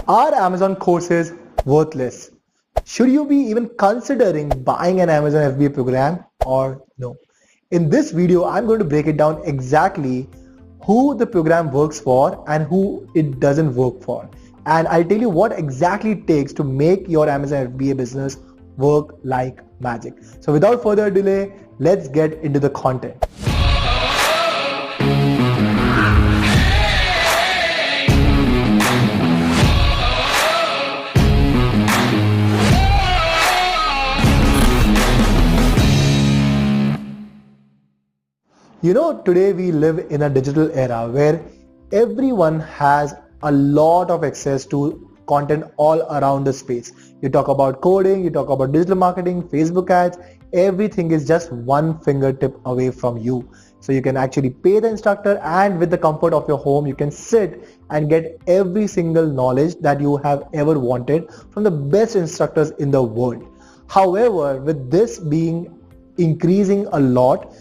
Are Amazon courses worthless? Should you be even considering buying an Amazon FBA program or no? In this video, I'm going to break it down exactly who the program works for and who it doesn't work for. And I'll tell you what exactly it takes to make your Amazon FBA business work like magic. So without further delay, let's get into the content. You know, today we live in a digital era where everyone has a lot of access to content all around the space. You talk about coding, you talk about digital marketing, Facebook ads, everything is just one fingertip away from you. So you can actually pay the instructor, and with the comfort of your home, you can sit and get every single knowledge that you have ever wanted from the best instructors in the world. However, with this being increasing a lot,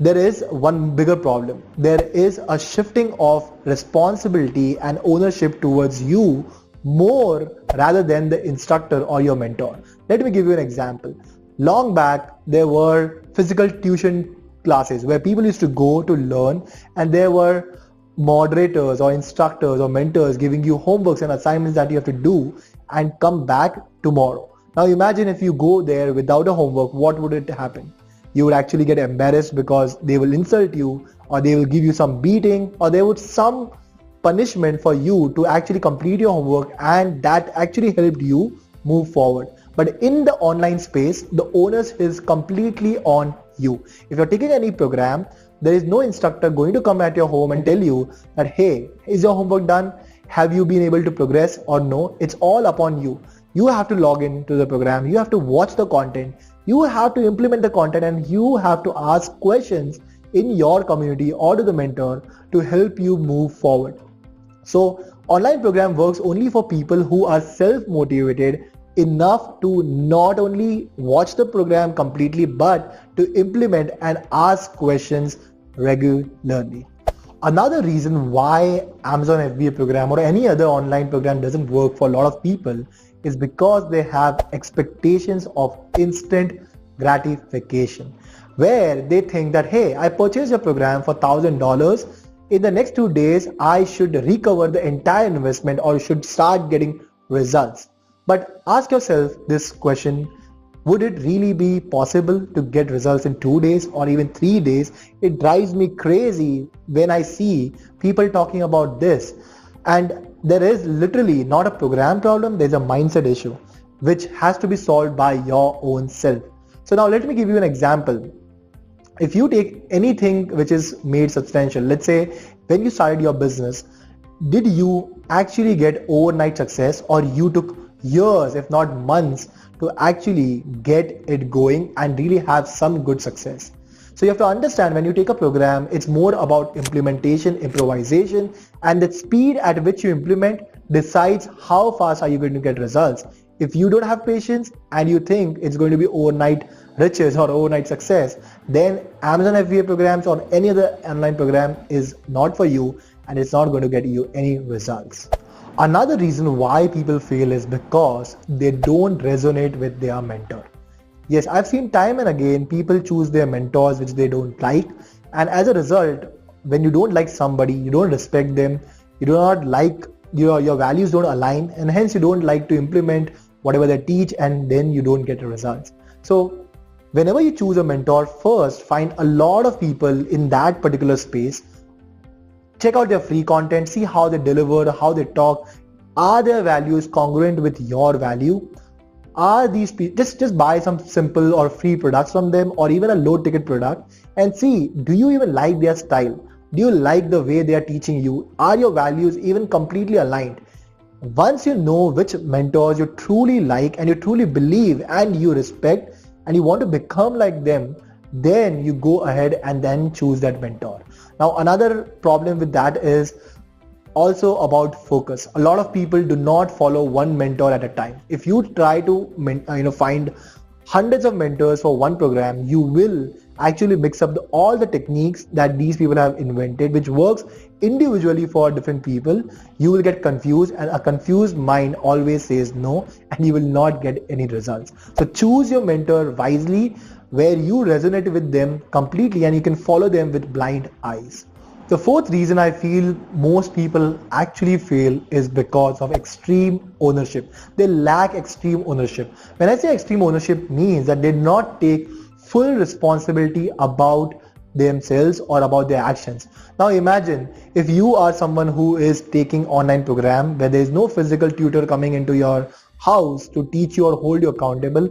there is one bigger problem. There is a shifting of responsibility and ownership towards you more rather than the instructor or your mentor. Let me give you an example. Long back, there were physical tuition classes where people used to go to learn, and there were moderators or instructors or mentors giving you homeworks and assignments that you have to do and come back tomorrow. Now imagine if you go there without a homework, what would it happen? You would actually get embarrassed because they will insult you, or they will give you some beating, or there would some punishment for you to actually complete your homework, and that actually helped you move forward. But in the online space, the onus is completely on you. If you're taking any program, there is no instructor going to come at your home and tell you that, hey, is your homework done? Have you been able to progress or no? It's all upon you. You have to log into the program, you have to watch the content, you have to implement the content, and you have to ask questions in your community or to the mentor to help you move forward. So online program works only for people who are self-motivated enough to not only watch the program completely but to implement and ask questions regularly. Another reason why Amazon FBA program or any other online program doesn't work for a lot of people is because they have expectations of instant gratification, where they think that, hey, I purchased your program for $1,000. In the next 2 days, I should recover the entire investment or should start getting results. But ask yourself this question: would it really be possible to get results in 2 days or even 3 days? It drives me crazy when I see people talking about this. And there is literally not a program problem, there's a mindset issue which has to be solved by your own self. So now let me give you an example. If you take anything which is made substantial, let's say when you started your business, did you actually get overnight success, or you took years if not months to actually get it going and really have some good success? So you have to understand, when you take a program, it's more about implementation, improvisation, and the speed at which you implement decides how fast are you going to get results. If you don't have patience and you think it's going to be overnight riches or overnight success, then Amazon FBA programs or any other online program is not for you, and it's not going to get you any results. Another reason why people fail is because they don't resonate with their mentor. Yes, I've seen time and again people choose their mentors which they don't like, and as a result, when you don't like somebody, you don't respect them, you do not like, your values don't align, and hence you don't like to implement whatever they teach, and then you don't get the results. So whenever you choose a mentor, first find a lot of people in that particular space. Check out their free content, see how they deliver, how they talk. Are their values congruent with your value? Are these people, just buy some simple or free products from them, or even a low ticket product, and see, do you even like their style? Do you like the way they are teaching you? Are your values even completely aligned? Once you know which mentors you truly like and you truly believe and you respect and you want to become like them, then you go ahead and then choose that mentor. Now another problem with that is also about focus. A lot of people do not follow one mentor at a time. If you try to find hundreds of mentors for one program, you will actually mix up all the techniques that these people have invented, which works individually for different people. You will get confused, and a confused mind always says no, and you will not get any results. So choose your mentor wisely, where you resonate with them completely and you can follow them with blind eyes. The fourth reason I feel most people actually fail is because of extreme ownership. They lack extreme ownership. When I say extreme ownership, means that they do not take full responsibility about themselves or about their actions. Now imagine if you are someone who is taking online program where there is no physical tutor coming into your house to teach you or hold you accountable.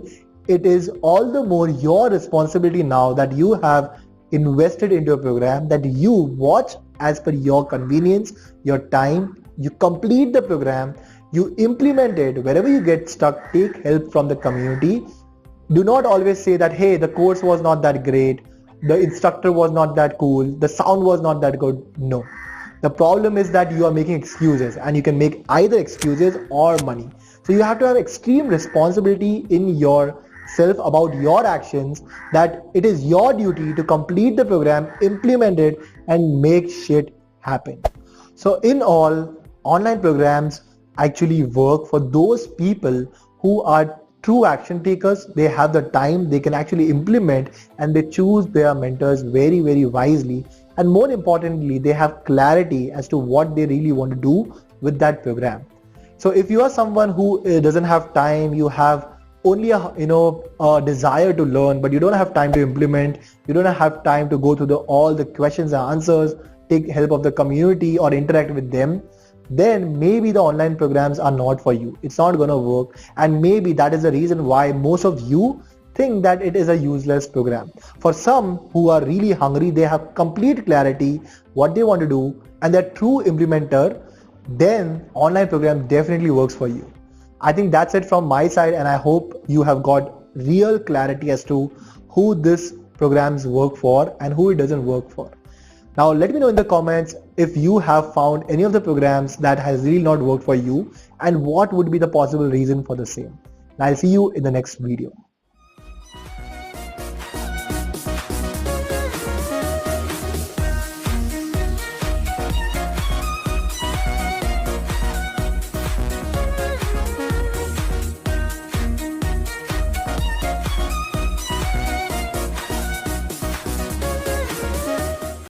It is all the more your responsibility now that you have invested into a program, that you watch as per your convenience, your time, you complete the program, you implement it. Wherever you get stuck, take help from the community. Do not always say that, hey, the course was not that great, the instructor was not that cool, the sound was not that good. No. The problem is that you are making excuses, and you can make either excuses or money. So you have to have extreme responsibility in yourself about your actions, that it is your duty to complete the program, implement it, and make shit happen. So in all, online programs actually work for those people who are true action takers. They have the time, they can actually implement, and they choose their mentors very, very wisely. And more importantly, they have clarity as to what they really want to do with that program. So if you are someone who doesn't have time, you have only a desire to learn, but you don't have time to implement, you don't have time to go through all the questions and answers, take help of the community or interact with them, then maybe the online programs are not for you. It's not going to work, and maybe that is the reason why most of you think that it is a useless program. For some who are really hungry, they have complete clarity what they want to do, and they're true implementer, then online program definitely works for you. I think that's it from my side, and I hope you have got real clarity as to who this programs work for and who it doesn't work for. Now let me know in the comments if you have found any of the programs that has really not worked for you, and what would be the possible reason for the same. And I'll see you in the next video.